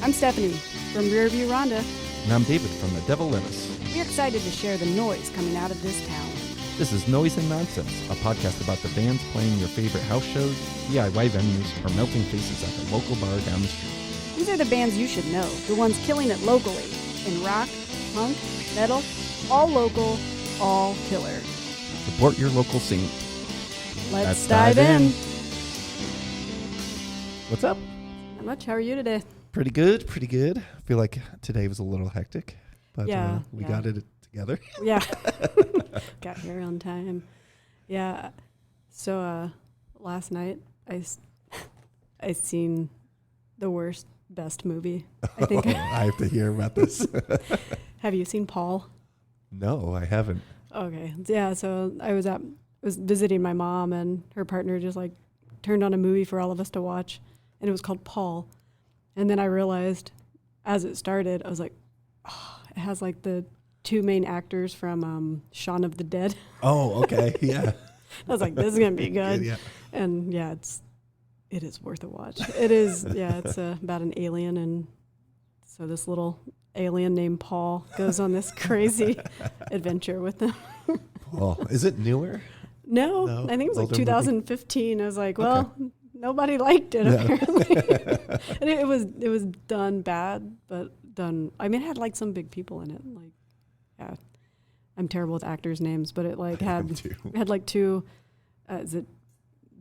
I'm Stephanie from Rearview Rhonda. And I'm David from The Devil in Us. We're excited to share the noise coming out of this town. This is Noise and Nonsense, a podcast about the bands playing your favorite house shows, DIY venues, or melting faces at the local bar down the street. These are the bands you should know, the ones killing it locally in rock, punk, metal, all local, all killer. Support your local scene. Let's dive in. What's up? Not much. How are you today? Pretty good, pretty good. I feel like today was a little hectic, but we got it together. Yeah. Got here on time. Yeah. So last night I seen the worst, best movie. I think I have to hear about this. Have you seen Paul? No, I haven't. Okay. Yeah, so I was visiting my mom, and her partner just like turned on a movie for all of us to watch, and it was called Paul. And then I realized as it started, I was like, oh, it has like the two main actors from Shaun of the Dead. Oh, okay. Yeah. I was like, this is going to be good. Yeah. And yeah, it is worth a watch. It is, yeah, it's about an alien. And so this little alien named Paul goes on this crazy adventure with them. Paul, is it newer? No, I think it was like 2015. Movie? I was like, well, okay. Nobody liked it apparently. And it was done bad, but done. I mean, it had like some big people in it. Like, yeah, I'm terrible with actors' names, but it like had like two. Is it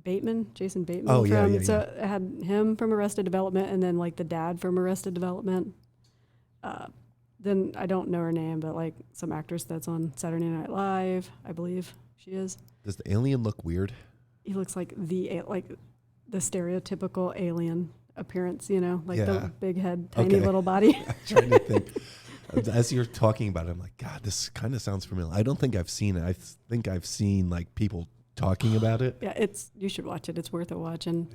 Bateman? Jason Bateman. Oh yeah. So it had him from Arrested Development, and then like the dad from Arrested Development. Then I don't know her name, but like some actress that's on Saturday Night Live, I believe she is. Does the alien look weird? He looks like the stereotypical alien appearance, you know, like the big head, tiny little body. I'm trying to think. As you're talking about it, I'm like, God, this kind of sounds familiar. I don't think I've seen it. I think I've seen like people talking about it. Yeah, you should watch it. It's worth a watch, and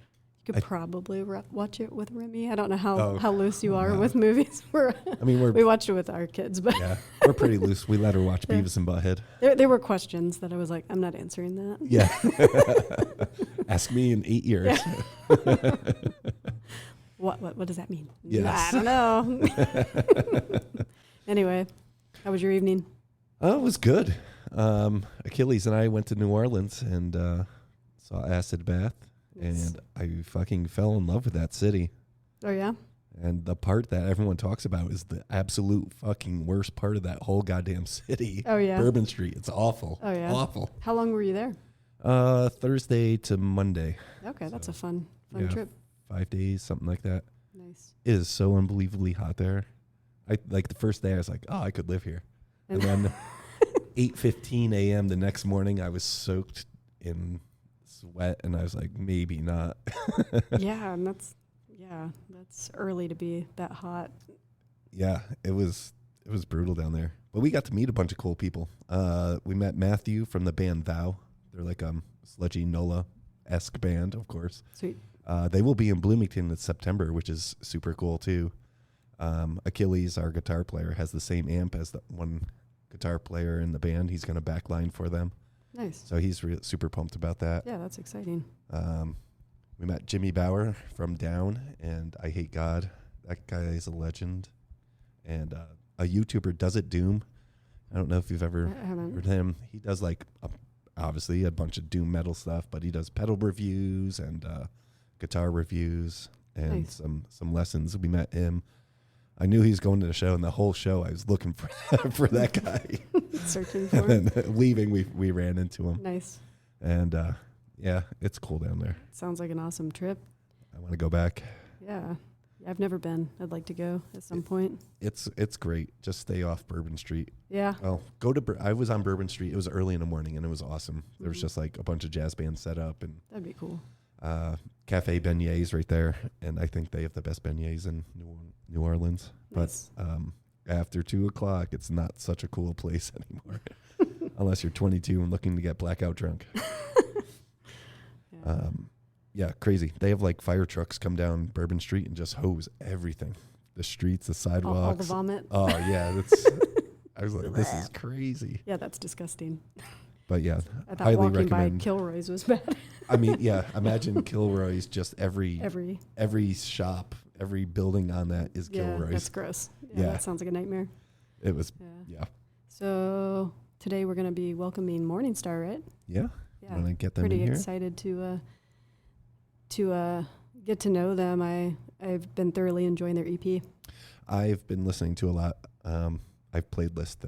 you could probably watch it with Remy. I don't know how loose you are with movies. We watched it with our kids, but yeah, we're pretty loose. We let her watch Beavis and Butthead. There were questions that I was like, I'm not answering that. Yeah. Ask me in 8 years. Yeah. What does that mean? Yes. I don't know. Anyway, how was your evening? Oh, it was good. Achilles and I went to New Orleans and saw Acid Bath. And I fucking fell in love with that city. Oh, yeah? And the part that everyone talks about is the absolute fucking worst part of that whole goddamn city. Oh, yeah? Bourbon Street. It's awful. Oh, yeah? Awful. How long were you there? Thursday to Monday. Okay, that's a fun trip. 5 days, something like that. Nice. It is so unbelievably hot there. The first day I was like, oh, I could live here. And then 8:15 a.m. the next morning, I was soaked in sweat, and I was like, maybe not. Yeah, and that's early to be that hot. Yeah, it was brutal down there. But we got to meet a bunch of cool people. We met Matthew from the band Thou. They're like sludgy NOLA-esque band, of course. Sweet. They will be in Bloomington in September, which is super cool too. Achilles, our guitar player, has the same amp as the one guitar player in the band. He's going to backline for them. Nice. So he's super pumped about that. Yeah, that's exciting. We met Jimmy Bauer from Down and I Hate God. That guy is a legend. And a YouTuber, Does It Doom. I don't know if you've ever heard him. He does like obviously a bunch of doom metal stuff, but he does pedal reviews and guitar reviews and some lessons. We met him. I knew he was going to the show, and the whole show I was looking for that guy. Searching for him. And then leaving, we ran into him. Nice. And yeah, it's cool down there. Sounds like an awesome trip. I want to go back. Yeah. I've never been. I'd like to go at some point. It's great. Just stay off Bourbon Street. Yeah. Well, I was on Bourbon Street. It was early in the morning, and it was awesome. There was just like a bunch of jazz bands set up. And that'd be cool. Cafe Beignets right there, and I think they have the best beignets in New Orleans. Nice. But after 2:00, it's not such a cool place anymore, unless you're 22 and looking to get blackout drunk. Yeah, crazy. They have like fire trucks come down Bourbon Street and just hose everything. The streets, the sidewalks. All the vomit. Oh, yeah. I was like, this is crazy. Yeah, that's disgusting. But yeah, I thought walking by Kilroy's was bad. I mean, yeah, imagine Kilroy's just every shop, every building on that is Gilroy's. That's gross. Yeah, that sounds like a nightmare. It was, yeah. So today we're going to be welcoming Mourning Star, right? Yeah. Yeah. Want to get them in Pretty here? excited to get to know them. I've been thoroughly enjoying their EP. I've been listening to a lot. I've playlisted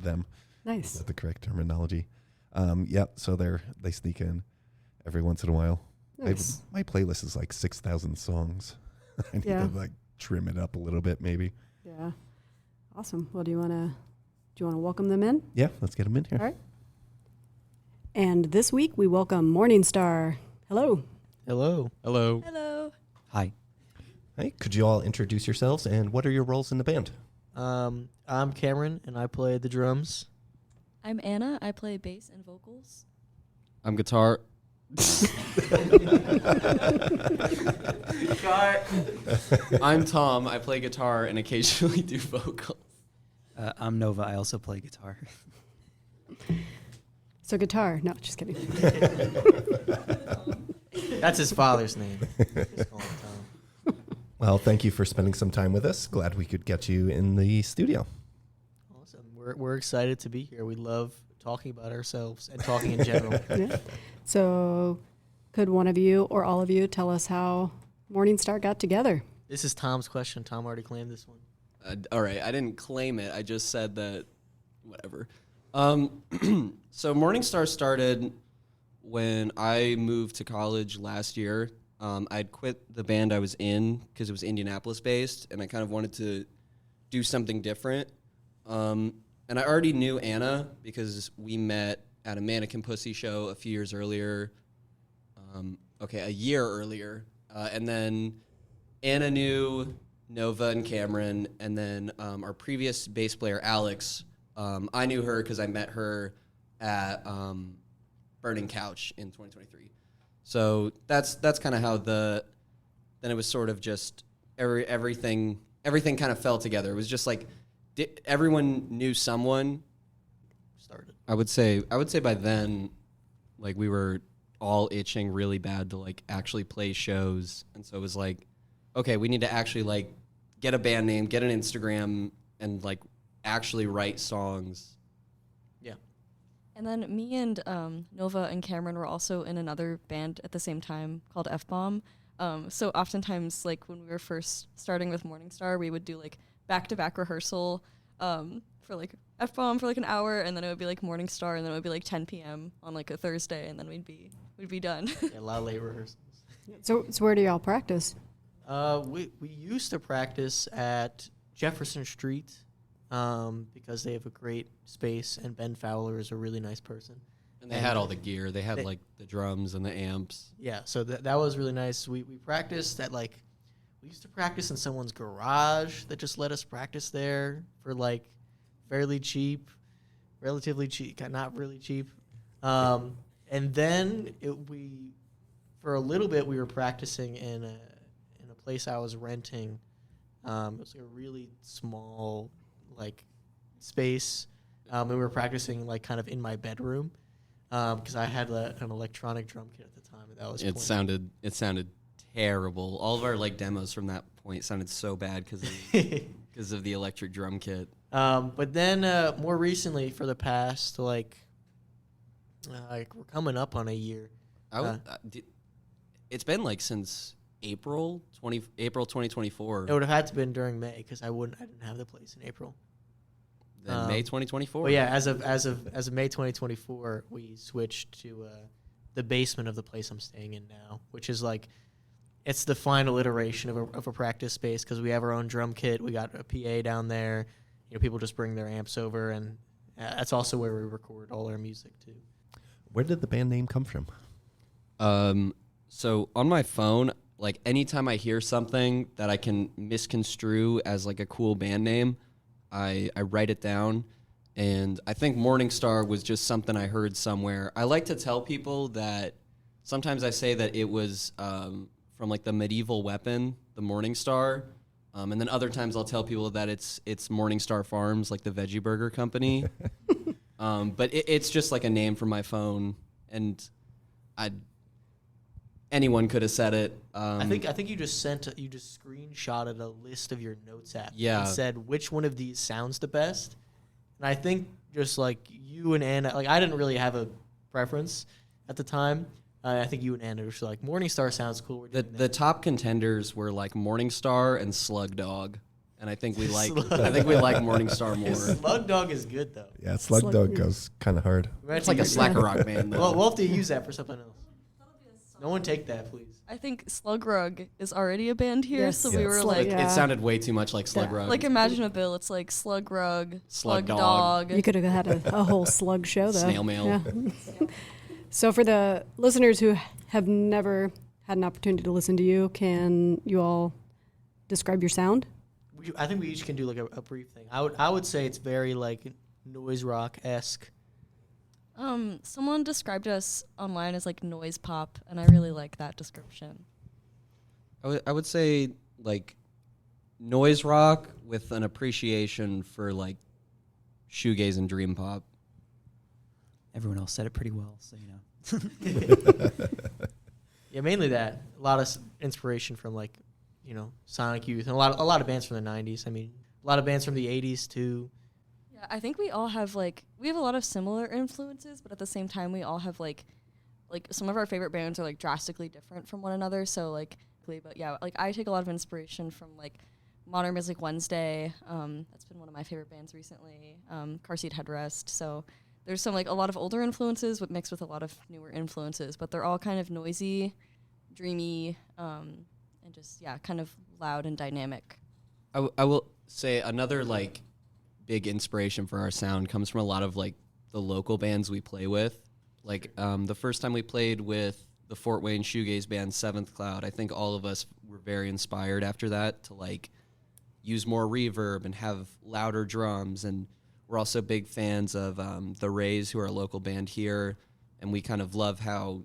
them. Nice. Is that the correct terminology? So they sneak in every once in a while. Nice. My playlist is like 6,000 songs. I need to like trim it up a little bit, maybe. Yeah. Awesome. Well, do you want to welcome them in? Yeah, let's get them in here. All right. And this week we welcome Mourning Star. Hello. Hello. Hello. Hello. Hi. Hey, could you all introduce yourselves and what are your roles in the band? I'm Cameron, and I play the drums. I'm Anna. I play bass and vocals. I'm guitar. I'm Tom. I play guitar and occasionally do vocals. I'm Nova. I also play guitar. So guitar. No, just kidding. That's his father's name. Just call him Tom. Well, thank you for spending some time with us. Glad we could get you in the studio. Awesome. We're excited to be here. We love talking about ourselves and talking in general. Yeah. So could one of you or all of you tell us how Mourning Star got together? This is Tom's question. Tom already claimed this one. All right, I didn't claim it. I just said that, whatever. So Mourning Star started when I moved to college last year. I'd quit the band I was in because it was Indianapolis-based, and I kind of wanted to do something different. And I already knew Anna because we met at a Mannequin Pussy show a few years earlier. A year earlier. And then Anna knew Nova and Cameron, and then our previous bass player, Alex, I knew her because I met her at Burning Couch in 2023. So that's kind of how then it was sort of just everything kind of fell together. It was just like everyone knew someone. Started. I would say by then, like, we were all itching really bad to like actually play shows, and so it was like, okay, we need to actually like get a band name, get an Instagram, and like actually write songs. Yeah. And then me and Nova and Cameron were also in another band at the same time called F-Bomb. So oftentimes, like, when we were first starting with Mourning Star, we would do like back-to-back rehearsal for like F-Bomb for like an hour, and then it would be like Mourning Star, and then it would be like 10 p.m. on like a Thursday, and then we'd be done. Yeah, a lot of late rehearsals. So where do y'all practice? We used to practice at Jefferson Street because they have a great space, and Ben Fowler is a really nice person. And they had all the gear. They had like the drums and the amps. Yeah, so that was really nice. We practiced at we used to practice in someone's garage that just let us practice there for like fairly cheap, relatively cheap, not really cheap. And then for a little bit we were practicing in a place I was renting. It was like a really small like space. And we were practicing like kind of in my bedroom because I had an electronic drum kit at the time, and that was It sounded terrible. All of our like demos from that point sounded so bad because of the electric drum kit. But then more recently, for the past like we're coming up on a year. It's been like since April 2024. It would have had to been during May because I didn't have the place in April. Then May 2024. But yeah, as of May 2024, we switched to the basement of the place I'm staying in now, which is like it's the final iteration of a practice space because we have our own drum kit. We got a PA down there. You know, people just bring their amps over, and that's also where we record all our music too. Where did the band name come from? So on my phone, like anytime I hear something that I can misconstrue as like a cool band name, I write it down. And I think Mourning Star was just something I heard somewhere. I like to tell people that sometimes I say that it was from like the medieval weapon, the Mourning Star. And then other times I'll tell people that it's Mourning Star Farms, like the veggie burger company. But it's just like a name for my phone. And anyone could have said it. I think you just screenshotted a list of your notes app. Yeah. And said which one of these sounds the best. And I think just like you and Anna, like I didn't really have a preference at the time. I think you and Anna were just like, Mourning Star sounds cool. We're doing The that. top contenders were like Mourning Star and Slug Dog, and I think we like Mourning Star more. Slug Dog is good though. Yeah, Slug Dog goes kind of hard. It's like a slacker rock band though. Well, we'll have to use that for something else. No one take that, please. I think Slug Rug is already a band here, Yes. so we Yes. were Slug, like, yeah. It sounded way too much like Slug Yeah. Rug. like imagine a bill. It's like Slug Rug, Slug Slug Dog. Dog. You could have had a whole slug show, though. Snail mail. Yeah. So for the listeners who have never had an opportunity to listen to you, can you all describe your sound? I think we each can do like a brief thing. I would say it's very like noise rock-esque. Someone described us online as like noise pop, and I really like that description. I would say like noise rock with an appreciation for like shoegaze and dream pop. Everyone else said it pretty well, so you know. Yeah, mainly that. A lot of inspiration from like, Sonic Youth and a lot of bands from the 90s. I mean, a lot of bands from the 80s too. Yeah, I think we all have we have a lot of similar influences, but at the same time we all have like some of our favorite bands are like drastically different from one another. So but yeah, like I take a lot of inspiration from like Modern Music Wednesday. That's been one of my favorite bands recently. Car Seat Headrest. So there's some a lot of older influences, but mixed with a lot of newer influences. But they're all kind of noisy, dreamy, and just kind of loud and dynamic. I will say another big inspiration for our sound comes from a lot of the local bands we play with. The first time we played with the Fort Wayne shoegaze band Seventh Cloud, I think all of us were very inspired after that to use more reverb and have louder drums. And we're also big fans of the Rays, who are a local band here, and we kind of love how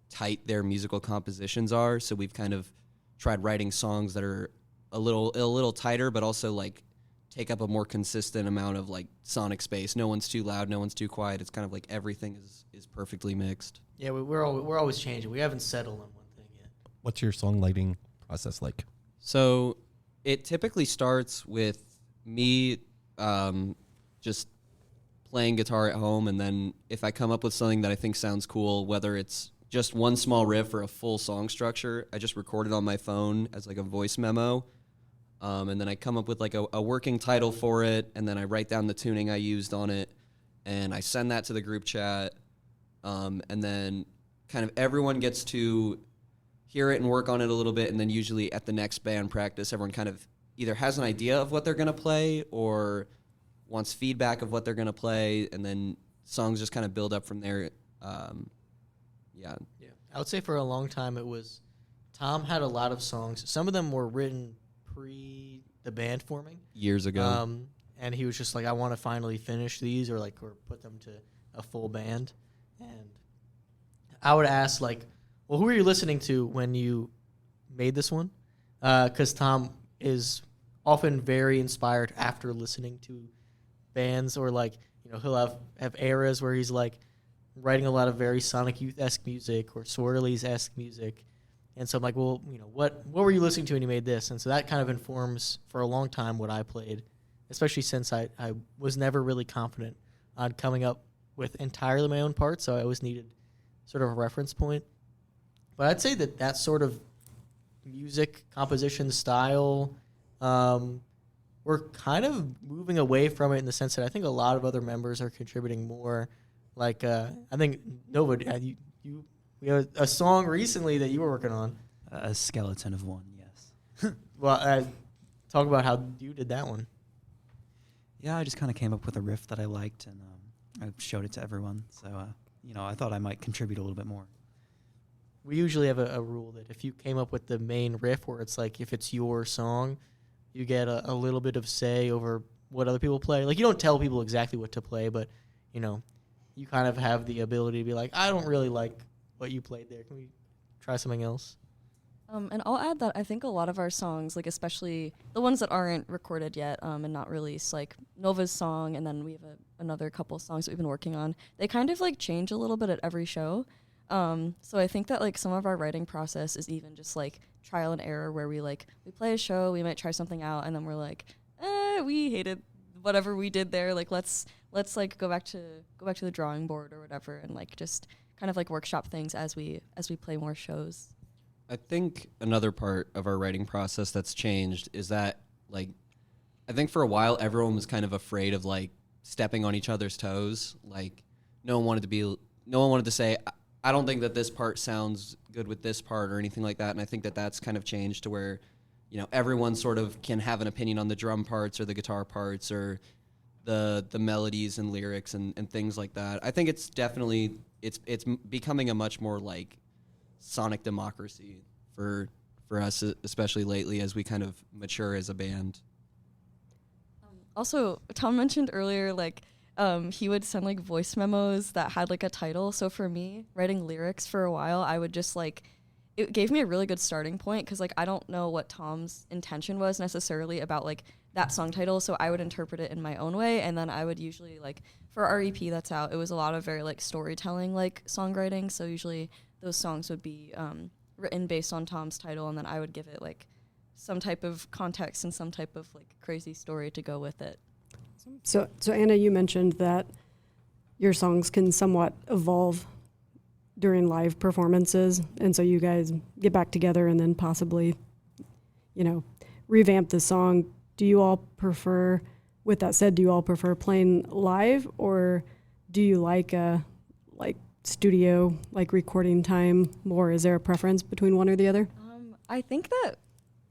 tight their musical compositions are. So we've kind of tried writing songs that are a little tighter, but also take up a more consistent amount of sonic space. No one's too loud, no one's too quiet. It's kind of everything is perfectly mixed. Yeah, we're always changing. We haven't settled on one thing yet. What's your songwriting process like? So it typically starts with me just playing guitar at home, and then if I come up with something that I think sounds cool, whether it's just one small riff or a full song structure, I just record it on my phone as a voice memo. And then I come up with a working title for it, and then I write down the tuning I used on it, and I send that to the group chat. And then kind of everyone gets to hear it and work on it a little bit, and then usually at the next band practice, everyone kind of either has an idea of what they're going to play or wants feedback of what they're going to play, and then songs just kind of build up from there. Yeah. I would say for a long time it was Tom had a lot of songs. Some of them were written pre the band forming Years ago. and he was just I want to finally finish these or put them to a full band. And I would ask well, who were you listening to when you made this one? Because Tom is often very inspired after listening to bands, or he'll have eras where he's writing a lot of very Sonic Youth-esque music or Swirlies-esque music. And so I'm well, what were you listening to when you made this? And so that kind of informs for a long time what I played, especially since I was never really confident on coming up with entirely my own parts, so I always needed sort of a reference point. But I'd say that sort of music composition style, we're kind of moving away from it in the sense that I think a lot of other members are contributing more. I think Nova, we had a song recently that you were working on. A skeleton of one, yes. Well, talk about how you did that one. Yeah, I just kind of came up with a riff that I liked, and I showed it to everyone. So, I thought I might contribute a little bit more. We usually have a rule that if you came up with the main riff, where it's if it's your song, you get a little bit of say over what other people play. You don't tell people exactly what to play, but, you kind of have the ability to be I don't really like what you played there. Can we try something else? And I'll add that I think a lot of our songs, especially the ones that aren't recorded yet and not released, Nova's song, and then we have another couple songs that we've been working on, they kind of change a little bit at every show. So I think that like some of our writing process is even just like trial and error, where we play a show, we might try something out, and then we're like, we hated whatever we did there. Like let's like go back to the drawing board or whatever, and like just kind of like workshop things as we play more shows. I think another part of our writing process that's changed is that, like, I think for a while everyone was kind of afraid of like stepping on each other's toes. Like, no one wanted to say, I don't think that this part sounds good with this part or anything like that. And I think that that's kind of changed to where, you know, everyone sort of can have an opinion on the drum parts or the guitar parts or the melodies and lyrics and things like that. I think it's definitely it's becoming a much more like sonic democracy for us, especially lately as we kind of mature as a band. Also, Tom mentioned earlier, like, he would send like voice memos that had like a title. So for me, writing lyrics for a while, I would just like, it gave me a really good starting point, because like I don't know what Tom's intention was necessarily about like that song title, so I would interpret it in my own way, and then I would usually like, for our EP that's out, it was a lot of very like storytelling like songwriting, so usually those songs would be written based on Tom's title, and then I would give it like some type of context and some type of like crazy story to go with it. So Anna, you mentioned that your songs can somewhat evolve during live performances, and so you guys get back together and then possibly, you know, revamp the song. Do you all prefer, with that said, do you all prefer playing live, or do you like studio, like recording time more? Is there a preference between one or the other? I think that,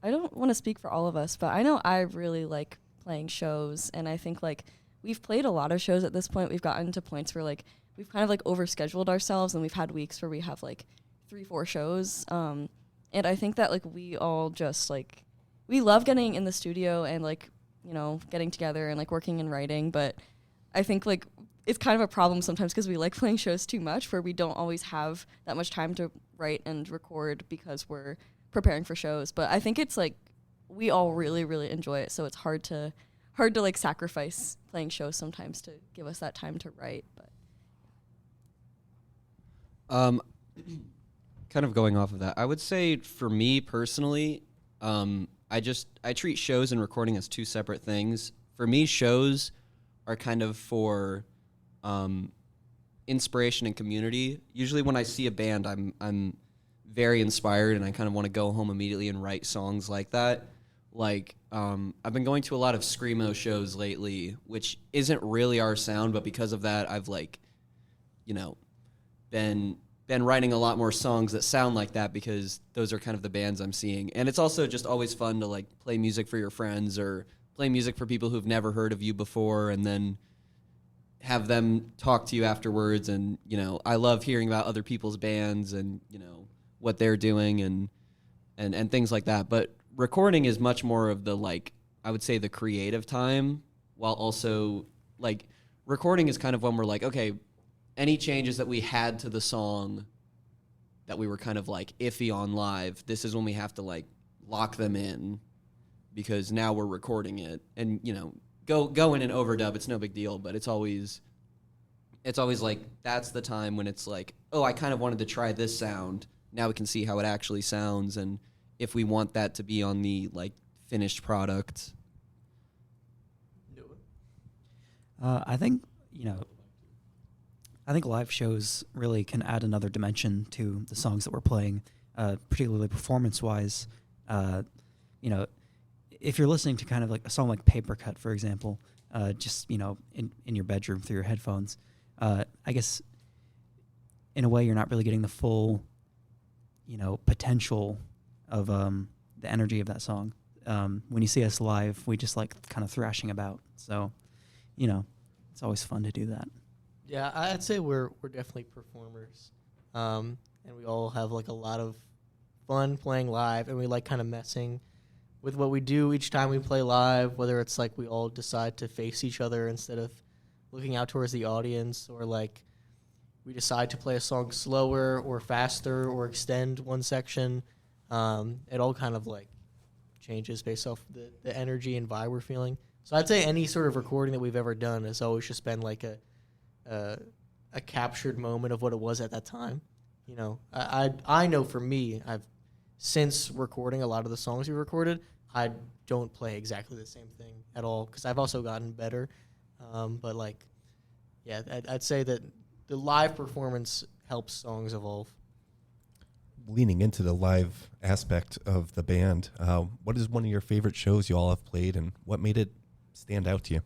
I don't want to speak for all of us, but I know I really like playing shows, and I think like we've played a lot of shows at this point. We've gotten to points where like we've kind of like overscheduled ourselves, and we've had weeks where we have like 3-4 shows. And I think that like we all just like, we love getting in the studio and like, you know, getting together and like working and writing, but I think like it's kind of a problem sometimes because we like playing shows too much, where we don't always have that much time to write and record because we're preparing for shows. But I think it's like we all really, really enjoy it, so it's hard to like sacrifice playing shows sometimes to give us that time to write. But kind of going off of that, I would say for me personally, I treat shows and recording as two separate things. For me, shows are kind of for inspiration and community. Usually when I see a band, I'm very inspired, and I kind of want to go home immediately and write songs like that. Like, I've been going to a lot of screamo shows lately, which isn't really our sound, but because of that, I've like, you know, been writing a lot more songs that sound like that, because those are kind of the bands I'm seeing. And it's also just always fun to like play music for your friends or play music for people who've never heard of you before, and then have them talk to you afterwards. And, you know, I love hearing about other people's bands and, you know, what they're doing and things like that. But recording is much more of the, like, I would say the creative time, while also like recording is kind of when we're like, okay, any changes that we had to the song that we were kind of like iffy on live, this is when we have to like lock them in, because now we're recording it. And, you know, go in and overdub, it's no big deal, but it's always like, that's the time when it's like, oh, I kind of wanted to try this sound. Now we can see how it actually sounds, and if we want that to be on the like finished product. I think, you know, live shows really can add another dimension to the songs that we're playing, particularly performance-wise. You know, if you're listening to kind of like a song like Paper Cut, for example, just, you know, in your bedroom through your headphones, I guess in a way you're not really getting the full, you know, potential of the energy of that song. When you see us live, we just like kind of thrashing about. So, you know, it's always fun to do that. Yeah, I'd say we're definitely performers, and we all have like a lot of fun playing live, and we like kind of messing with what we do each time we play live, whether it's like we all decide to face each other instead of looking out towards the audience, or like we decide to play a song slower or faster or extend one section. It all kind of like changes based off the energy and vibe we're feeling. So I'd say any sort of recording that we've ever done has always just been like a captured moment of what it was at that time. You know, I know for me, since recording a lot of the songs we recorded, I don't play exactly the same thing at all because I've also gotten better. But like, yeah, I'd say that the live performance helps songs evolve. Leaning into the live aspect of the band, what is one of your favorite shows you all have played, and what made it stand out to you?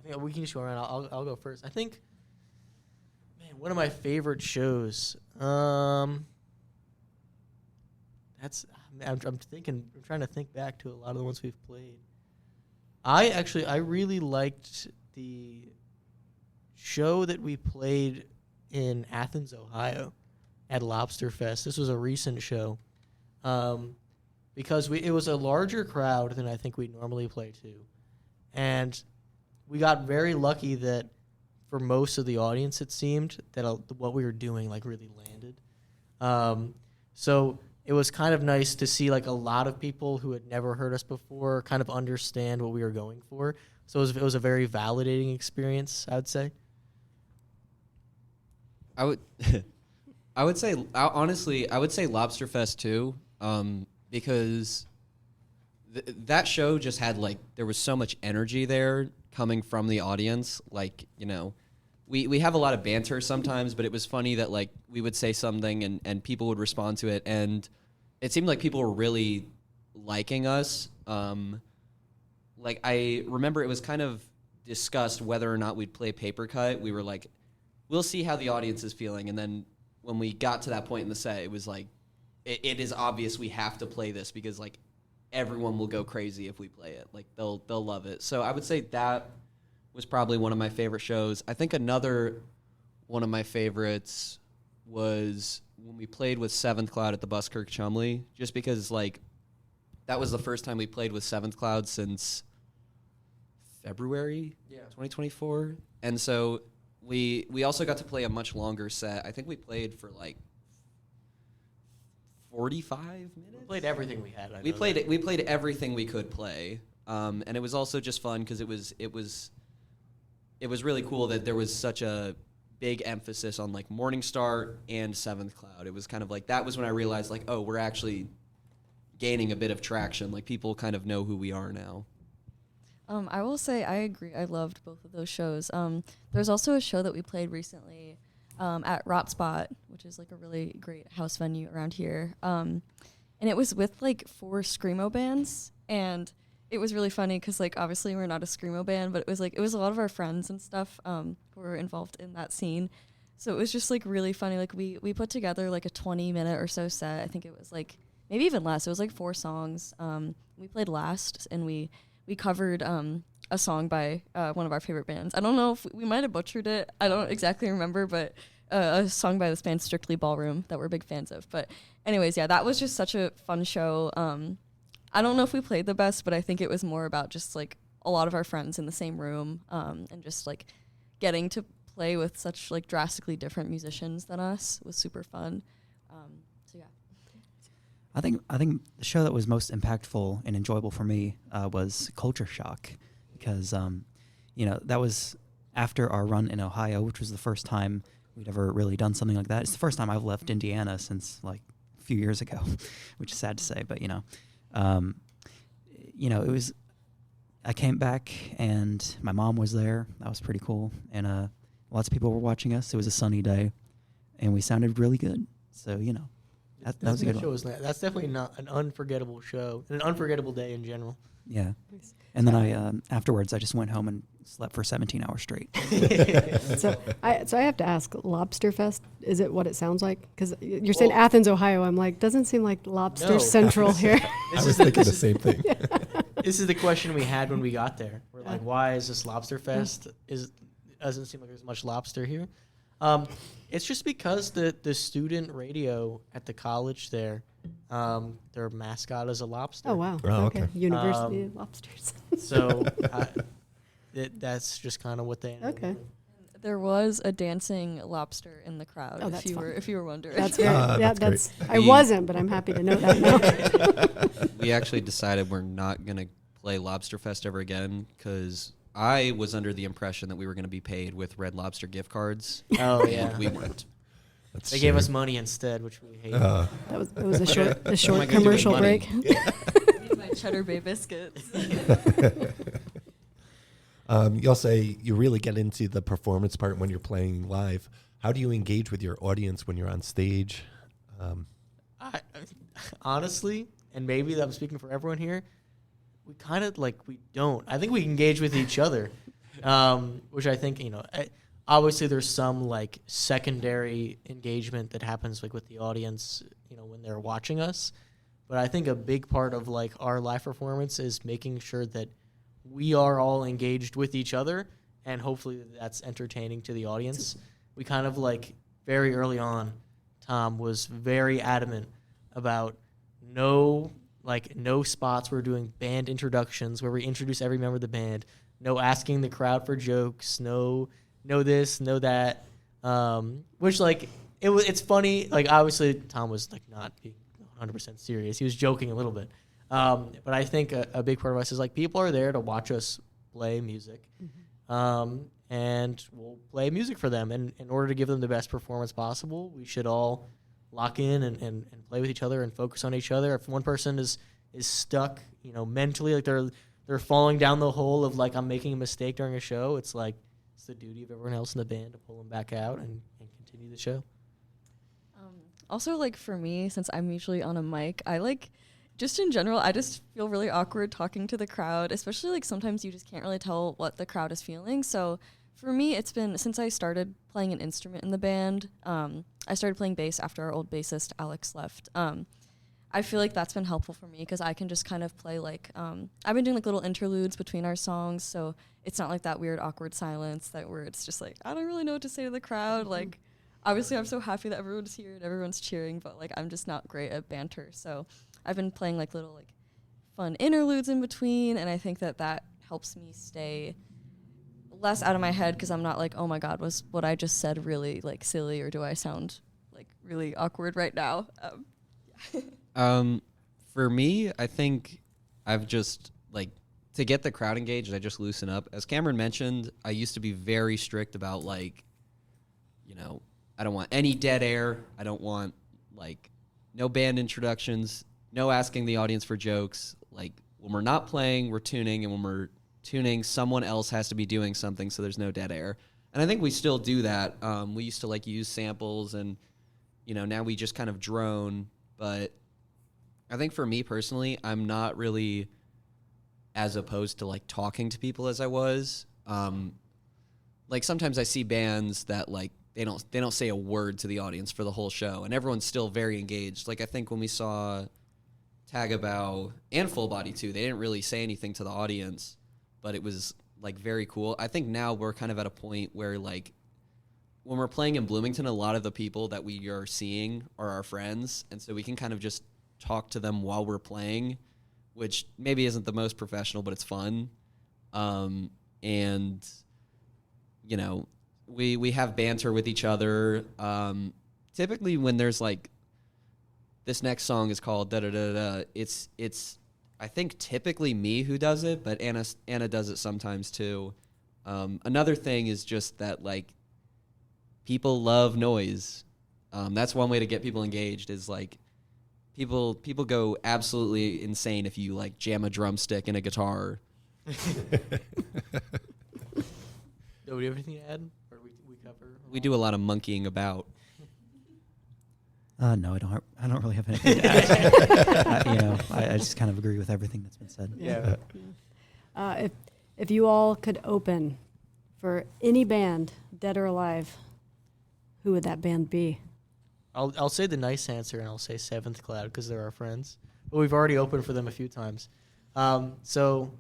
I think we can just go around. I'll go first. I think, man, one of my favorite shows. I'm trying to think back to a lot of the ones we've played. I really liked the show that we played in Athens, Ohio, at Lobster Fest. This was a recent show, because it was a larger crowd than I think we normally play to, and we got very lucky that for most of the audience, it seemed that what we were doing like really landed. So it was kind of nice to see like a lot of people who had never heard us before kind of understand what we were going for. So it was a very validating experience, I would say. I would say honestly, I would say Lobster Fest too, because that show just had like there was so much energy there coming from the audience. Like, you know, we have a lot of banter sometimes, but it was funny that like we would say something and people would respond to it, and it seemed like people were really liking us. Like I remember it was kind of discussed whether or not we'd play Paper Cut. We were like, we'll see how the audience is feeling, and then when we got to that point in the set, it was like, it is obvious we have to play this because like everyone will go crazy if we play it. Like they'll love it. So I would say that was probably one of my favorite shows. I think another one of my favorites was when we played with Seventh Cloud at the Buskirk Chumley, just because like that was the first time we played with Seventh Cloud since February 2024. And so we also got to play a much longer set. I think we played for like 45 minutes. We played everything we had. We played everything we could play, and it was also just fun because it was really cool that there was such a big emphasis on like Mourning Star and Seventh Cloud. It was kind of like that was when I realized like, oh, we're actually gaining a bit of traction. Like people kind of know who we are now. I will say I agree. I loved both of those shows. There's also a show that we played recently at Rot Spot, which is like a really great house venue around here. And it was with like 4 screamo bands, and it was really funny because like obviously we're not a screamo band, but it was a lot of our friends and stuff who were involved in that scene. So it was just like really funny. Like we put together like a 20-minute or so set. I think it was like maybe even less. It was like 4 songs. We played last, and we covered a song by one of our favorite bands. I don't know if we might have butchered it. I don't exactly remember, but a song by this band, Strictly Ballroom, that we're big fans of. But anyways, yeah, that was just such a fun show. I don't know if we played the best, but I think it was more about just like a lot of our friends in the same room and just like getting to play with such like drastically different musicians than us was super fun. So yeah. I think the show that was most impactful and enjoyable for me was Culture Shock, because that was after our run in Ohio, which was the first time we'd ever really done something like that. It's the first time I've left Indiana since like a few years ago, which is sad to say, but it was. I came back and my mom was there. That was pretty cool, and lots of people were watching us. It was a sunny day, and we sounded really good. So That was a good one. That's definitely not an unforgettable show, and an unforgettable day in general. Yeah. And then afterwards, I just went home and slept for 17 hours straight. So I have to ask, Lobster Fest, is it what it sounds like? Because you're saying Athens, Ohio. I'm like, doesn't seem like Lobster Central here. I was thinking the same thing. This is the question we had when we got there. We're like, why is this Lobster Fest? Doesn't seem like there's much lobster here. It's just because the student radio at the college there, their mascot is a lobster. Oh, wow. Oh, okay. University of Lobsters. So that's just kind of what they ended up doing. There was a dancing lobster in the crowd. Oh, that's if you were wondering. That's very, that's great. I wasn't, but I'm happy to know that now. We actually decided we're not going to play Lobster Fest ever again because I was under the impression that we were going to be paid with Red Lobster gift cards. Oh, yeah. We weren't. They gave us money instead, which we hate. It was a short What am I gonna do with commercial money? break. Need my Cheddar Bay biscuits. You'll say you really get into the performance part when you're playing live. How do you engage with your audience when you're on stage? I, honestly, and maybe I'm speaking for everyone here, we kind of we don't. I think we engage with each other, which I think, obviously there's some secondary engagement that happens with the audience, when they're watching us. But I think a big part of our live performance is making sure that we are all engaged with each other, and hopefully that's entertaining to the audience. We kind of very early on, Tom was very adamant about no spots. We're doing band introductions where we introduce every member of the band. No asking the crowd for jokes. No this, no that. Which it's funny. Obviously Tom was not being 100% serious. He was joking a little bit. But I think a big part of us is people are there to watch us play music. And we'll play music for them. And in order to give them the best performance possible, we should all lock in and play with each other and focus on each other. If one person is stuck, mentally, they're falling down the hole of I'm making a mistake during a show, it's it's the duty of everyone else in the band to pull them back out and continue the show. Also, for me, since I'm usually on a mic, I just in general, I just feel really awkward talking to the crowd, especially sometimes you just can't really tell what the crowd is feeling. So for me, it's been, since I started playing an instrument in the band, I started playing bass after our old bassist, Alex, left. I feel that's been helpful for me because I can just kind of play I've been doing little interludes between our songs, so it's not that weird, awkward silence where it's just I don't really know what to say to the crowd. Obviously, I'm so happy that everyone's here and everyone's cheering, but I'm just not great at banter. So I've been playing little fun interludes in between, and I think that helps me stay less out of my head because I'm not oh my God, was what I just said really silly, or do I sound really awkward right now? For me, I think I've just to get the crowd engaged, I just loosen up. As Cameron mentioned, I used to be very strict about I don't want any dead air. I don't want no band introductions, no asking the audience for jokes. When we're not playing, we're tuning, and when we're tuning, someone else has to be doing something so there's no dead air. And I think we still do that. We used to use samples, and now we just kind of drone. But I think for me personally, I'm not really as opposed to talking to people as I was. Sometimes I see bands that they don't say a word to the audience for the whole show, and everyone's still very engaged. I think when we saw Tagabow and Full Body too, they didn't really say anything to the audience, but it was very cool. I think now we're kind of at a point where when we're playing in Bloomington, a lot of the people that we are seeing are our friends, and so we can kind of just talk to them while we're playing, which maybe isn't the most professional, but it's fun. And we have banter with each other. Typically when there's this next song is called da da da da, it's I think typically me who does it, but Anna does it sometimes too. Another thing is just that people love noise. That's one way to get people engaged is people go absolutely insane if you jam a drumstick in a guitar. Do we have anything to add? Or we cover? We do a lot of monkeying about. No, I don't really have anything to add. I just kind of agree with everything that's been said. Yeah. If you all could open for any band, dead or alive, who would that band be? I'll say the nice answer, and I'll say Seventh Cloud because they're our friends. But we've already opened for them a few times. So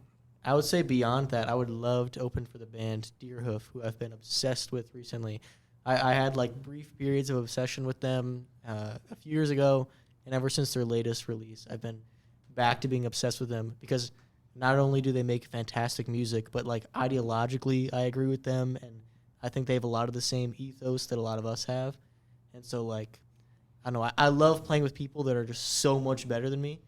I would say beyond that, I would love to open for the band Deerhoof, who I've been obsessed with recently. I had brief periods of obsession with them a few years ago, and ever since their latest release, I've been back to being obsessed with them because not only do they make fantastic music, but ideologically I agree with them, and I think they have a lot of the same ethos that a lot of us have. And so I don't know, I love playing with people that are just so much better than me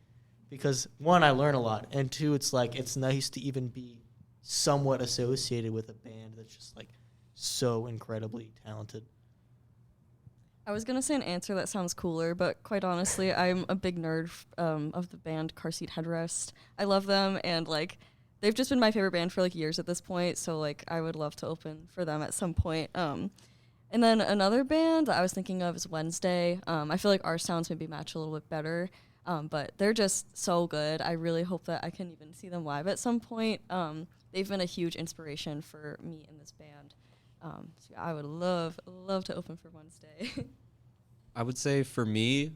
because one, I learn a lot, and two, it's it's nice to even be somewhat associated with a band that's just so incredibly talented. I was gonna say an answer that sounds cooler, but quite honestly, I'm a big nerd of the band Car Seat Headrest. I love them, and like they've just been my favorite band for like years at this point. So like I would love to open for them at some point. And then another band that I was thinking of is Wednesday. I feel like our sounds maybe match a little bit better, but they're just so good. I really hope that I can even see them live at some point. They've been a huge inspiration for me in this band. So I would love to open for Wednesday. I would say for me,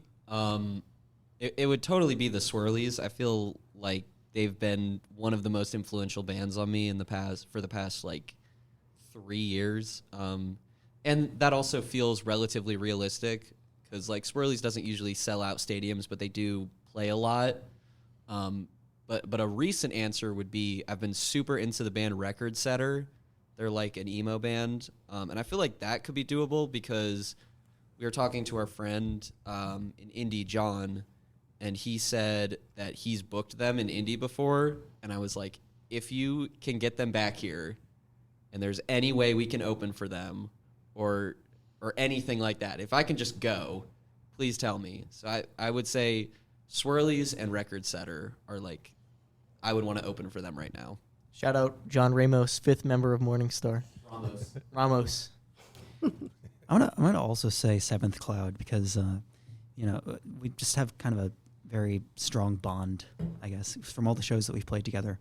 it would totally be the Swirlies. I feel like they've been one of the most influential bands on me for the past like 3 years. And that also feels relatively realistic because like Swirlies doesn't usually sell out stadiums, but they do play a lot. But a recent answer would be I've been super into the band Record Setter. They're like an emo band. And I feel like that could be doable because we were talking to our friend in Indy, John, and he said that he's booked them in Indy before. And I was like, if you can get them back here and there's any way we can open for them or anything like that, if I can just go, please tell me. So I would say Swirlies and Record Setter are like, I would want to open for them right now. Shout out John Ramos, 5th member of Mourning Star. Ramos. I'm gonna also say Seventh Cloud because we just have kind of a very strong bond, I guess, from all the shows that we've played together.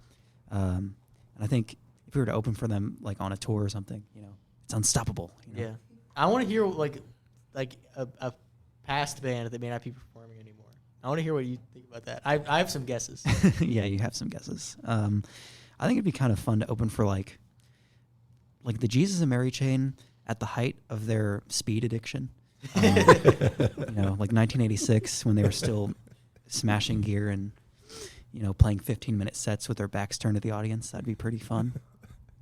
And I think if we were to open for them like on a tour or something, it's unstoppable. Yeah, I want to hear like a past band that may not be performing anymore. I want to hear what you think about that. I have some guesses. Yeah, you have some guesses. I think it'd be kind of fun to open for like the Jesus and Mary Chain at the height of their speed addiction. Like 1986 when they were still smashing gear and playing 15-minute sets with their backs turned to the audience. That'd be pretty fun.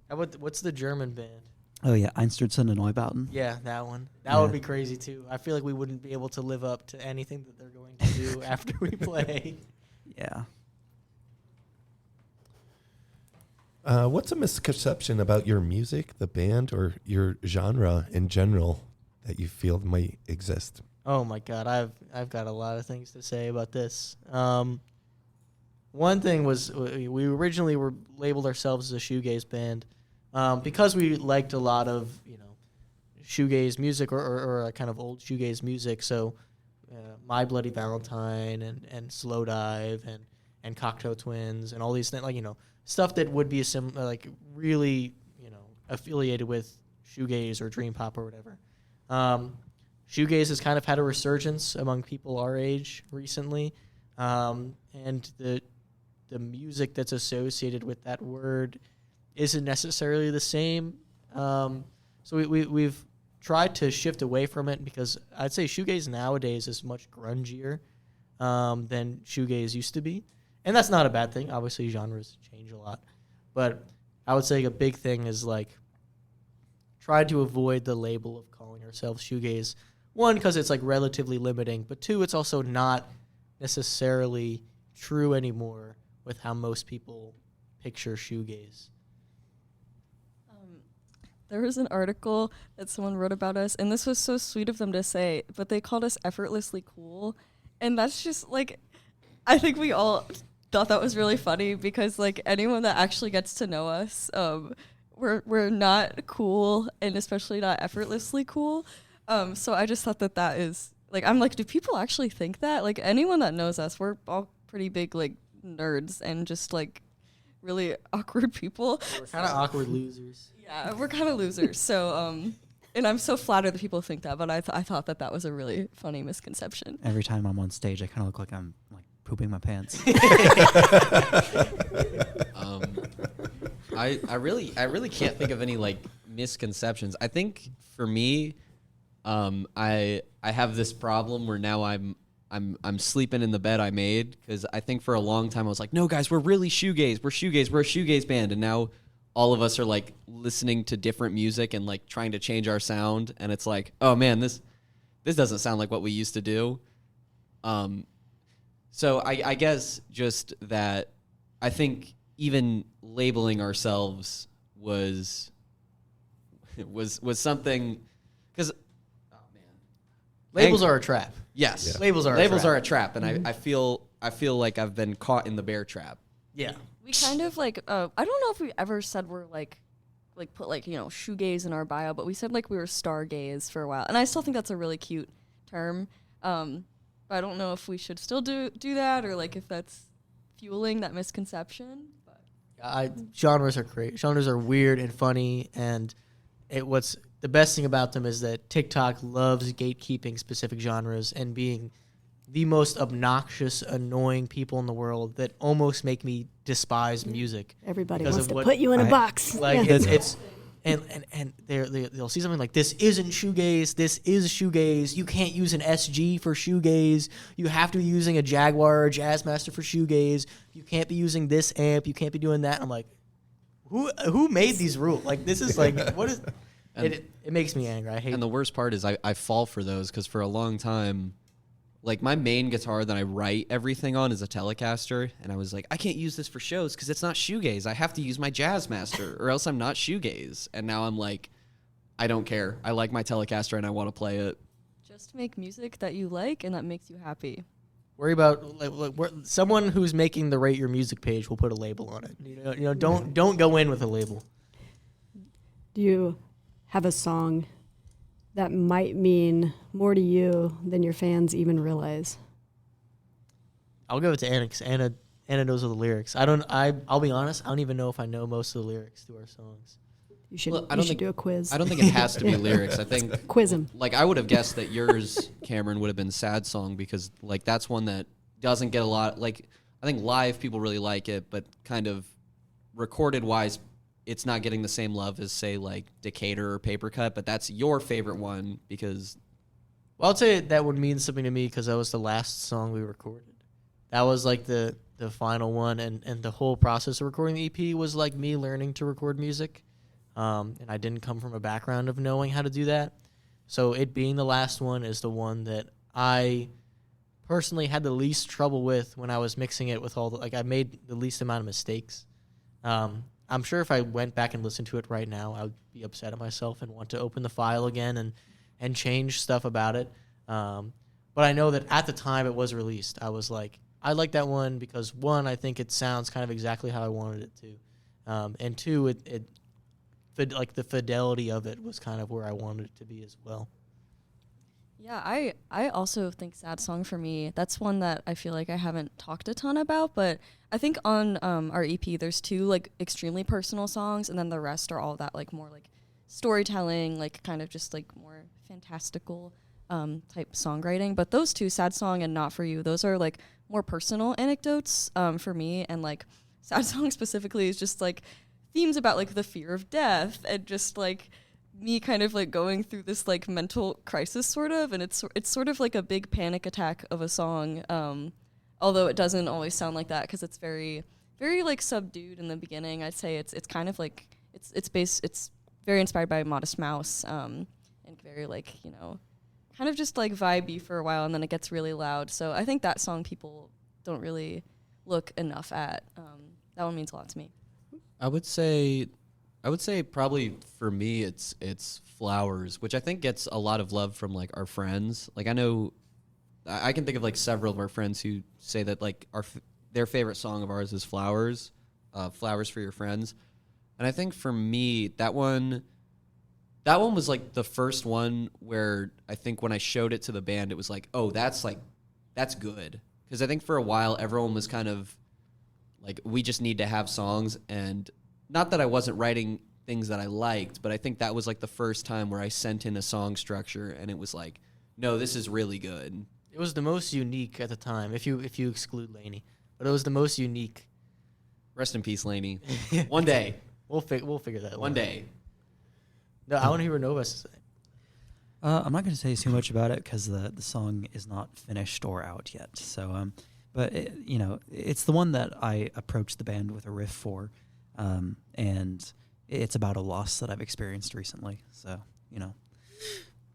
How about what's the German band? Oh yeah, Einstürzen und Neubauten. Yeah, that one. That would be crazy too. I feel like we wouldn't be able to live up to anything that they're going to do after we play. Yeah. What's a misconception about your music, the band, or your genre in general that you feel might exist? Oh my God, I've got a lot of things to say about this. One thing was we originally were labeled ourselves as a shoegaze band because we liked a lot of shoegaze music or a kind of old shoegaze music. So My Bloody Valentine and Slow Dive and Cocteau Twins and all these things stuff that would be really affiliated with shoegaze or dream pop or whatever. Shoegaze has kind of had a resurgence among people our age recently, and the music that's associated with that word isn't necessarily the same. So we've tried to shift away from it because I'd say shoegaze nowadays is much grungier than shoegaze used to be. And that's not a bad thing. Obviously, genres change a lot. But I would say a big thing is try to avoid the label of calling ourselves shoegaze. One, because it's relatively limiting. But two, it's also not necessarily true anymore with how most people picture shoegaze. There was an article that someone wrote about us, and this was so sweet of them to say, but they called us effortlessly cool. And that's just I think we all thought that was really funny because anyone that actually gets to know us, we're not cool and especially not effortlessly cool. So I just thought that is I'm do people actually think that? Anyone that knows us, we're all pretty big nerds and just really awkward people. We're kind of awkward losers. Yeah, we're kind of losers. So and I'm so flattered that people think that, but I thought that was a really funny misconception. Every time I'm on stage, I kind of look like I'm pooping my pants. I really can't think of any misconceptions. I think for me, I have this problem where now I'm sleeping in the bed I made because I think for a long time I was like, no guys, we're really shoegaze. We're a shoegaze band, and now all of us are listening to different music and trying to change our sound, and it's oh man, this doesn't sound like what we used to do. So I guess just that I think even labeling ourselves was something because Labels are a trap. Yes. Yeah. Labels are a trap, and I feel like I've been caught in the bear trap. Yeah. We kind of like I don't know if we ever said we're like put like, you know, shoegaze in our bio, but we said like we were stargaze for a while, and I still think that's a really cute term. But I don't know if we should still do that, or like if that's fueling that misconception. But Genres are great. Genres are weird and funny, and what's the best thing about them is that TikTok loves gatekeeping specific genres and being the most obnoxious, annoying people in the world that almost make me despise music. Everybody because wants of to put you in a box. Like Yeah. it's and they'll see something like, this isn't shoegaze, this is shoegaze. You can't use an SG for shoegaze. You have to be using a Jaguar or Jazzmaster for shoegaze. You can't be using this amp. You can't be doing that. I'm like, who made these rules? Like, this is like, what is it makes me angry. I hate. And the worst part is I fall for those because for a long time, like my main guitar that I write everything on is a Telecaster, and I was like, I can't use this for shows because it's not shoegaze. I have to use my Jazzmaster or else I'm not shoegaze. And now I'm like, I don't care. I like my Telecaster and I want to play it. just make music that you like and that makes you happy. Worry about someone who's making the Rate Your Music page will put a label on it. You know, don't go in with a label. Do you have a song that might mean more to you than your fans even realize? I'll give it to Anna because Anna knows all the lyrics. I'll be honest, I don't even know if I know most of the lyrics to our songs. You should, Well, do a quiz. I don't think it has to be lyrics. I think Quiz 'em. Like I would have guessed that yours, Cameron, would have been Sad Song because like that's one that doesn't get a lot. Like I think live people really like it, but kind of recorded wise, it's not getting the same love as say like Decatur or Paper Cut. But that's your favorite one because. Well, I'll say that would mean something to me because that was the last song we recorded. That was like the final one, and the whole process of recording the EP was like me learning to record music. And I didn't come from a background of knowing how to do that. So it being the last one is the one that I personally had the least trouble with when I was mixing it with all the, like I made the least amount of mistakes. I'm sure if I went back and listened to it right now, I would be upset at myself and want to open the file again and change stuff about it. But I know that at the time it was released, I was like, I like that one because one, I think it sounds kind of exactly how I wanted it to. And two, it like the fidelity of it was kind of where I wanted it to be as well. Yeah, I also think Sad Song for me, that's one that I feel like I haven't talked a ton about, but I think on our EP there's 2 like extremely personal songs, and then the rest are all that like more like storytelling, like kind of just like more fantastical type songwriting. But those 2, Sad Song and Not For You, those are like more personal anecdotes for me, and like Sad Song specifically is just like themes about like the fear of death and just like me kind of like going through this like mental crisis sort of, and it's sort of like a big panic attack of a song, although it doesn't always sound like that because it's very very like subdued in the beginning. I'd say it's kind of like it's very inspired by Modest Mouse, and very like, you know, kind of just like vibey for a while, and then it gets really loud. So I think that song people don't really look enough at. That one means a lot to me. I would say probably for me it's Flowers, which I think gets a lot of love from like our friends. Like I know I can think of like several of our friends who say that like their favorite song of ours is Flowers, Flowers for Your Friends. And I think for me that one was like the first one where I think when I showed it to the band it was like, oh, that's good. Because I think for a while everyone was kind of like, we just need to have songs, and not that I wasn't writing things that I liked, but I think that was like the first time where I sent in a song structure and it was like, no, this is really good. It was the most unique at the time, if you exclude Laney, but it was the most unique. Rest in peace, Laney. One day. We'll figure that one day. No, I want to hear what Nova has to say. I'm not going to say too much about it because the song is not finished or out yet. So, but you know, it's the one that I approached the band with a riff for, and it's about a loss that I've experienced recently. So, you know,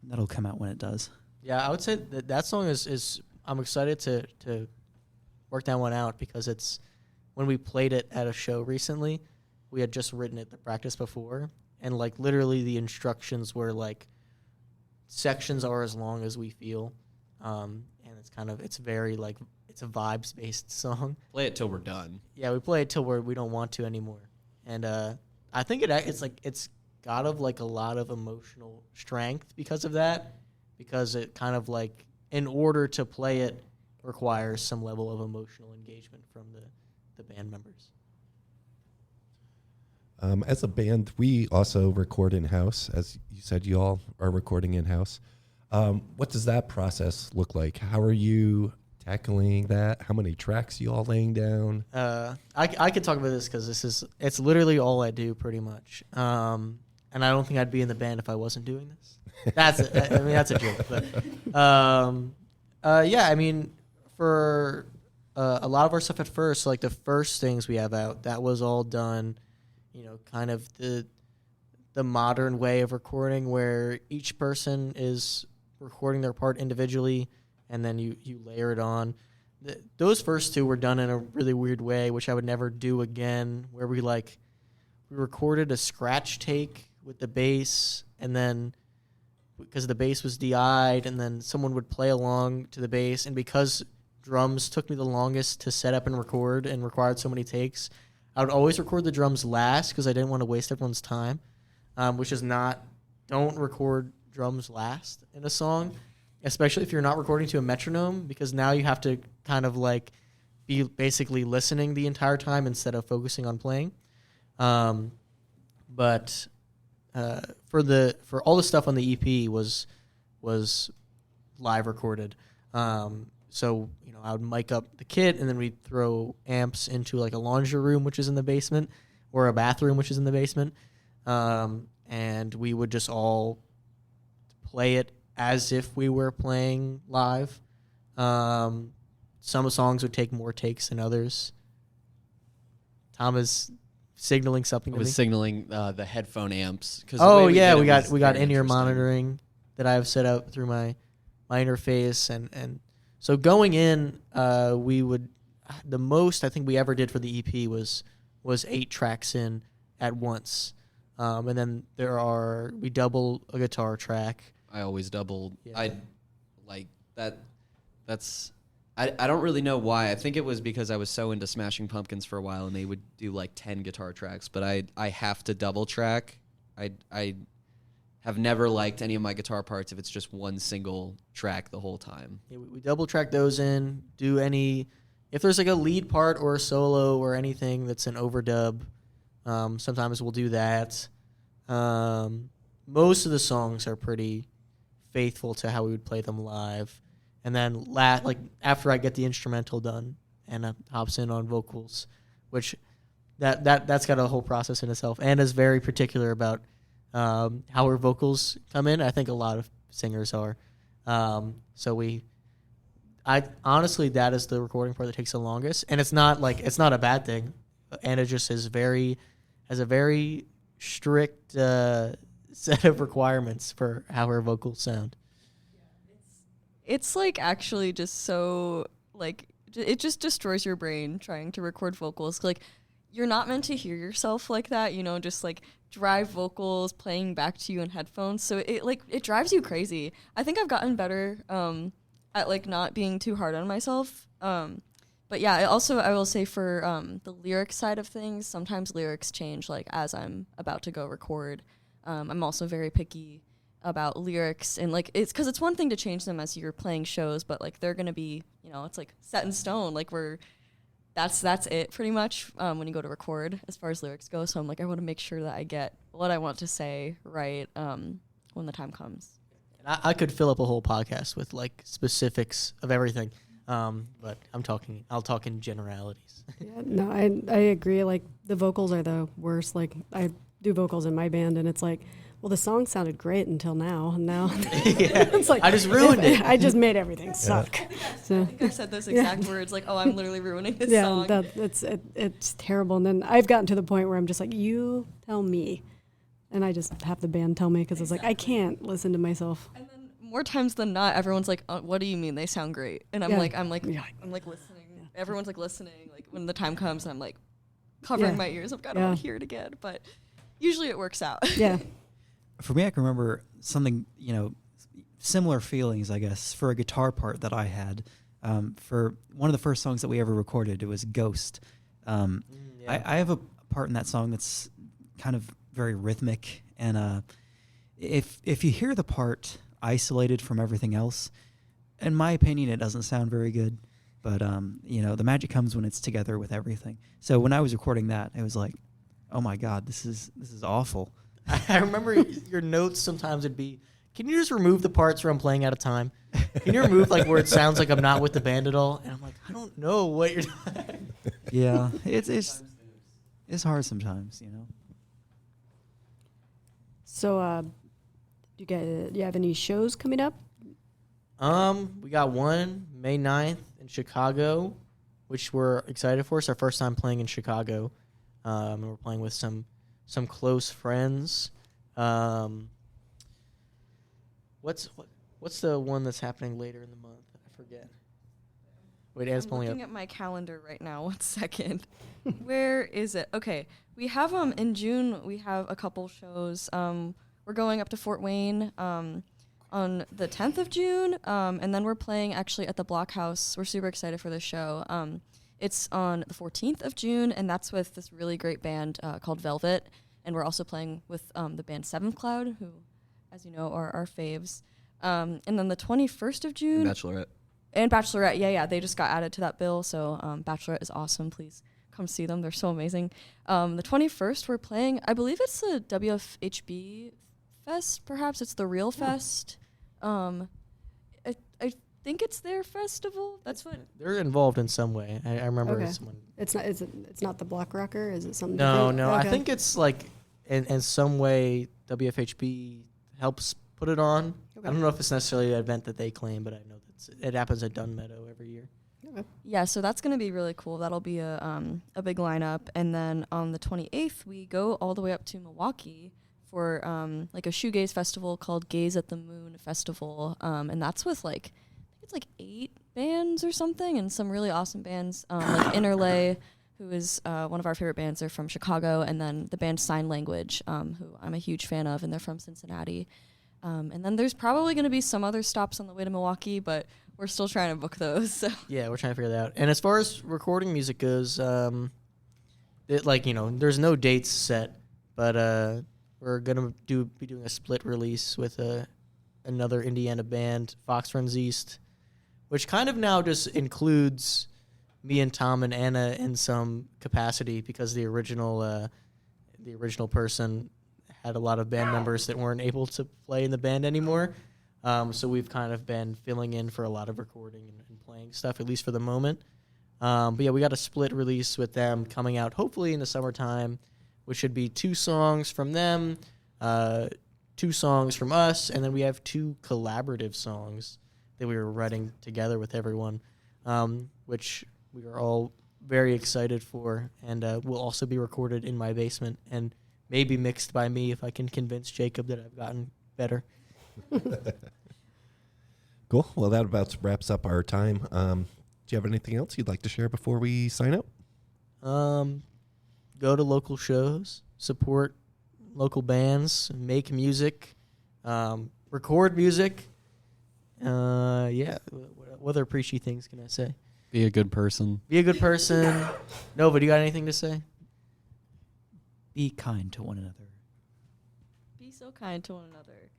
that'll come out when it does. Yeah, I would say that song is I'm excited to work that one out because it's when we played it at a show recently, we had just written it the practice before, and like literally the instructions were like sections are as long as we feel, and it's very like it's a vibes based song. Play it till we're done. Yeah, we play it till we don't want to anymore, and I think it's got a lot of emotional strength because of that, because it kind of like in order to play it requires some level of emotional engagement from the band members. As a band, we also record in-house. As you said, you all are recording in-house. What does that process look like? How are you tackling that? How many tracks you all laying down? I could talk about this because it's literally all I do pretty much. And I don't think I'd be in the band if I wasn't doing this. That's it. I mean, that's a joke. But yeah, I mean, for a lot of our stuff at first, like the first things we have out, that was all done, kind of the modern way of recording where each person is recording their part individually and then you layer it on. Those first two were done in a really weird way, which I would never do again, where we recorded a scratch take with the bass, and then because the bass was DI'd, and then someone would play along to the bass, and because drums took me the longest to set up and record and required so many takes, I would always record the drums last because I didn't want to waste everyone's time, which is don't record drums last in a song, especially if you're not recording to a metronome, because now you have to kind of like be basically listening the entire time instead of focusing on playing. But for all the stuff on the EP was live recorded. So I would mic up the kit, and then we'd throw amps into like a laundry room, which is in the basement, or a bathroom, which is in the basement, and we would just all play it as if we were playing live. Some songs would take more takes than others. Tom is signaling something. I was signaling the headphone amps. Oh yeah, we got in-ear monitoring that I have set up through my interface, and so going in, we would the most I think we ever did for the EP was 8 tracks in at once, and then we double a guitar track. I always double. Yeah. I like that. I don't really know why. I think it was because I was so into Smashing Pumpkins for a while, and they would do like 10 guitar tracks. But I have to double track. I have never liked any of my guitar parts if it's just one single track the whole time. Yeah, we double track those in. If there's like a lead part or a solo or anything that's an overdub, sometimes we'll do that. Most of the songs are pretty faithful to how we would play them live. And then after I get the instrumental done, Anna hops in on vocals, which that's got a whole process in itself, and is very particular about how her vocals come in. I think a lot of singers are. Honestly, that is the recording part that takes the longest, and it's not a bad thing. Anna just has a very strict set of requirements for how her vocals sound. It's like actually just so like it just destroys your brain trying to record vocals. Like you're not meant to hear yourself like that, just like drive vocals playing back to you in headphones. So it drives you crazy. I think I've gotten better at like not being too hard on myself. But yeah, I will say for the lyric side of things, sometimes lyrics change like as I'm about to go record. I'm also very picky about lyrics, and like it's because it's one thing to change them as you're playing shows, but like they're gonna be it's like set in stone, like that's it pretty much when you go to record as far as lyrics go. So I'm like, I want to make sure that I get what I want to say right when the time comes. I could fill up a whole podcast with like specifics of everything, but I'll talk in generalities. Yeah, no, I agree. Like the vocals are the worst. Like I do vocals in my band, and it's like, well, the song sounded great until now, and now it's like I just ruined it. I just made everything suck. So I think I said those exact words, like, oh, I'm literally ruining this song. Yeah, it's terrible. And then I've gotten to the point where I'm just like, you tell me, and I just have the band tell me because it's like I can't listen to myself. And then more times than not, everyone's like, what do you mean? They sound great, and I'm like listening. Everyone's like listening. Like when the time comes, I'm like covering my ears. I don't want to hear it again, but usually it works out. Yeah. For me, I can remember something, similar feelings, I guess, for a guitar part that I had. For one of the first songs that we ever recorded, it was Ghost. I have a part in that song that's kind of very rhythmic, and if you hear the part isolated from everything else, in my opinion, it doesn't sound very good. But the magic comes when it's together with everything. So when I was recording that, it was like, oh my God, this is awful. I remember your notes sometimes would be, can you just remove the parts where I'm playing out of time? Can you remove like where it sounds like I'm not with the band at all? And I'm like, I don't know what you're doing. Yeah, it's hard sometimes, So, do you have any shows coming up? We got one May 9th in Chicago, which we're excited for. It's our first time playing in Chicago. And we're playing with some close friends. What's the one that's happening later in the month? I forget. Wait, Anne's I'm pulling looking up. at my calendar right now. 1 second. Where is it? Okay, we have in June. We have a couple shows. We're going up to Fort Wayne on the 10th of June, and then we're playing actually at the Blockhouse. We're super excited for this show. It's on the 14th of June, and that's with this really great band called Velvet, and we're also playing with the band Seventh Cloud, who, as you know, are our faves. And then the 21st of June... Bachelorette. And Bachelorette, yeah, they just got added to that bill, so Bachelorette is awesome. Please come see them. They're so amazing. The 21st, we're playing, I believe it's the WFHB Fest, perhaps. It's the Real Fest. I think it's their festival. That's what... They're involved in some way. I remember someone... It's not. It's not the Block Rocker. Is it something? No. different? I Okay. think it's like in some way WFHB helps put it on. Okay. I don't know if it's necessarily an event that they claim, but I know that it happens at Dunn Meadow every year. Okay. Yeah, so that's going to be really cool. That'll be a big lineup. And then on the 28th, we go all the way up to Milwaukee for like a shoegaze festival called Gaze at the Moon Festival. And that's with I think it's 8 bands or something, and some really awesome bands, like Interlay, who is one of our favorite bands. They're from Chicago, and then the band Sign Language, who I'm a huge fan of, and they're from Cincinnati. And then there's probably going to be some other stops on the way to Milwaukee, but we're still trying to book those. So. Yeah, we're trying to figure that out. And as far as recording music goes, there's no dates set, but we're gonna be doing a split release with another Indiana band, Fox Runs East, which kind of now just includes me and Tom and Anna in some capacity, because the original person had a lot of band members that weren't able to play in the band anymore. So we've kind of been filling in for a lot of recording and playing stuff, at least for the moment. But yeah, we got a split release with them coming out hopefully in the summertime, which should be 2 songs from them, 2 songs from us, and then we have 2 collaborative songs that we were writing together with everyone, which we are all very excited for, and will also be recorded in my basement and maybe mixed by me if I can convince Jacob that I've gotten better. Cool. Well, that about wraps up our time. Do you have anything else you'd like to share before we sign out? Go to local shows, support local bands, make music, record music. Yeah, what other preachy things can I say? Be a good person. Be a good person. Nova, do you got anything to say? Be kind to one another. Be so kind to one another.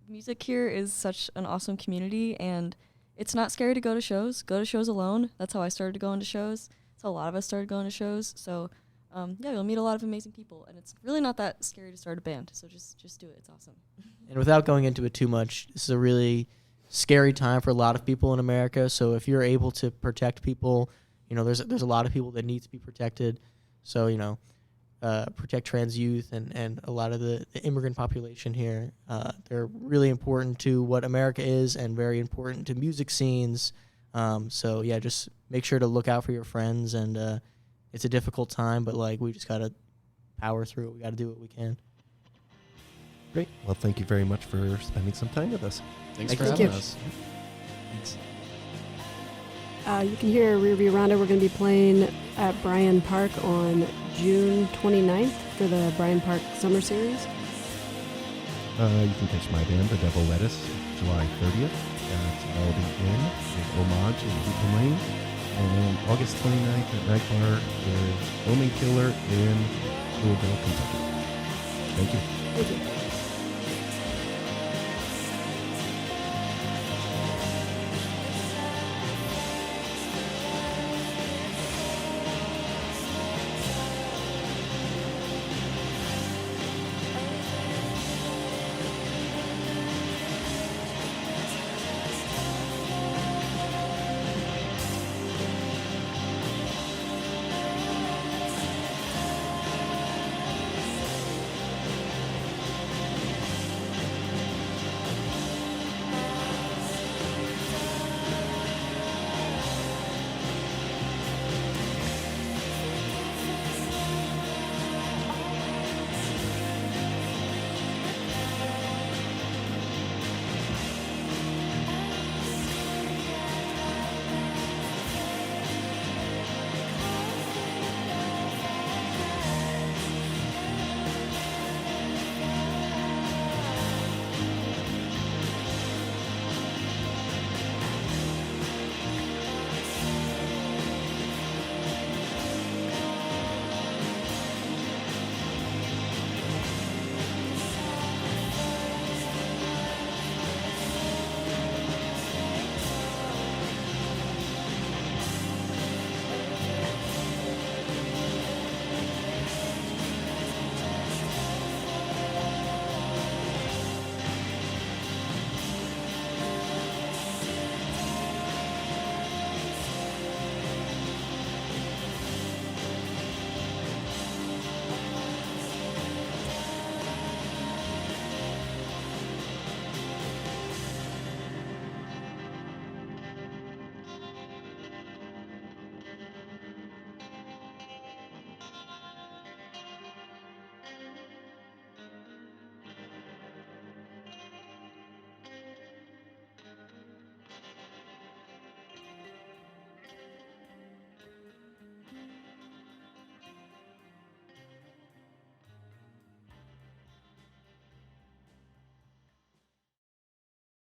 Music here is such an awesome community, and it's not scary to go to shows. Go to shows alone. That's how I started going to shows. That's how a lot of us started going to shows. So, yeah, you'll meet a lot of amazing people, and it's really not that scary to start a band. So just do it. It's awesome. And without going into it too much, this is a really scary time for a lot of people in America. So if you're able to protect people, there's a lot of people that need to be protected. So, protect trans youth and a lot of the immigrant population here. They're really important to what America is and very important to music scenes. So, yeah, just make sure to look out for your friends. And it's a difficult time, but, we just got to power through it. We got to do what we can. Great. Well, thank you very much for spending some time with us. Thanks for Thank having you. us. Thanks. You can hear Rearview Ronda. We're going to be playing at Bryan Park on June 29th for the Bryan Park Summer Series. You can catch my band, The Devil Lettuce, July 30th at Melody Inn with Homage in Depot Lane. And August 29th at Night Bar is Roman Killer in Louisville, Kentucky. Thank you. Thank you.